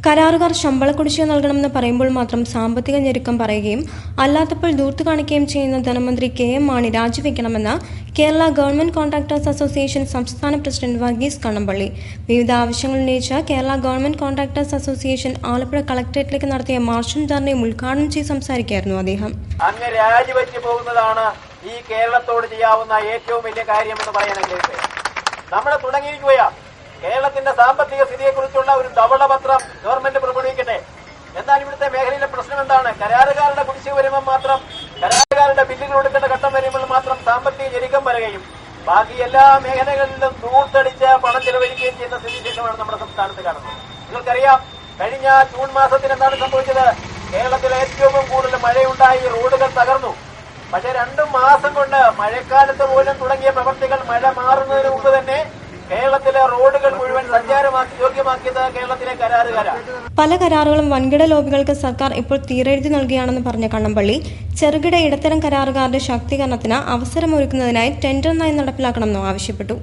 കരാറുകാർ ശമ്പള കുടിശ്ശിക നൽകണമെന്ന് പറയുമ്പോൾ മാത്രം സാമ്പത്തിക ഞെരുക്കം പറയുകയും അല്ലാത്തപ്പോൾ ദൂർത്ത് കാണിക്കുകയും ചെയ്യുന്ന ധനമന്ത്രി കെ.എം. മാണി രാജിവെക്കണമെന്ന് കേരള ഗവൺമെന്റ് കോൺട്രാക്ടേഴ്സ് അസോസിയേഷൻ സംസ്ഥാന പ്രസിഡന്റ് വർഗീസ് കണ്ണമ്പള്ളി വിവിധ ആവശ്യങ്ങൾ ഉന്നയിച്ച് Kerala government contractors association Alappuzha കളക്ടറേറ്റിലേക്ക് നടത്തിയ മാർച്ചും ധർണയും ഉദ്ഘാടനം ചെയ്ത് സംസാരിക്കുകയായിരുന്നു അദ്ദേഹം. അങ്ങ് രാജിവെച്ചു പോകുന്നതാണ് ഈ കേരളത്തോട് ചെയ്യാവുന്ന ഏറ്റവും വലിയ കാര്യമെന്ന് പറയാനായിട്ട് നമ്മൾ തുടങ്ങിയിരിക്കുകയാണ്. കേരളത്തിന്റെ സാമ്പത്തിക സ്ഥിതിയെക്കുറിച്ചുള്ള ഒരു ധവളപത്രം ഗവൺമെന്റ് പുറപ്പെടുവിക്കട്ടെ. എന്നാൽ ഇവിടുത്തെ മേഖലയിലെ പ്രശ്നം എന്താണ്? കരാറുകാരുടെ കുടിശ്ശിക വരുമ്പോൾ മാത്രം, കരാറുകാരുടെ ബില്ലുകൾ കൊടുക്കേണ്ട ഘട്ടം വരുമ്പോൾ മാത്രം സാമ്പത്തിക ഞെരുക്കം വരികയും ബാക്കി എല്ലാ മേഖലകളിലും ദൂർത്തടിച്ച് പണം ചെലവഴിക്കുകയും ചെയ്യുന്ന സ്ഥിതിവിശേഷമാണ് നമ്മുടെ സംസ്ഥാനത്ത് കാണുന്നത്. നിങ്ങൾക്കറിയാം, കഴിഞ്ഞ ജൂൺ മാസത്തിൽ എന്താണ് സംഭവിച്ചത്? കേരളത്തിൽ ഏറ്റവും കൂടുതൽ മഴയുണ്ടായി, റോഡുകൾ തകർന്നു. പക്ഷേ 2 മാസം കൊണ്ട് മഴക്കാലത്ത് പോലും തുടങ്ങിയ പ്രവർത്തികൾ മഴ മാറുന്നതിന് മുമ്പ് തന്നെ കേരളത്തിലെ റോഡുകൾ മുഴുവൻ യോഗ്യമാക്കിയത് കേരളത്തിലെ കരാറുകാരാണ്. പല കരാറുകളും വൻകിട ലോബികൾക്ക് സർക്കാർ ഇപ്പോൾ തീരെഴുതി നൽകുകയാണെന്ന് പറഞ്ഞ കണ്ണമ്പള്ളി ചെറുകിട ഇടത്തരം കരാറുകാരുടെ ശാക്തീകരണത്തിന് അവസരമൊരുക്കുന്നതിനായി ടെൻഡർ നയം നടപ്പിലാക്കണമെന്നും ആവശ്യപ്പെട്ടു.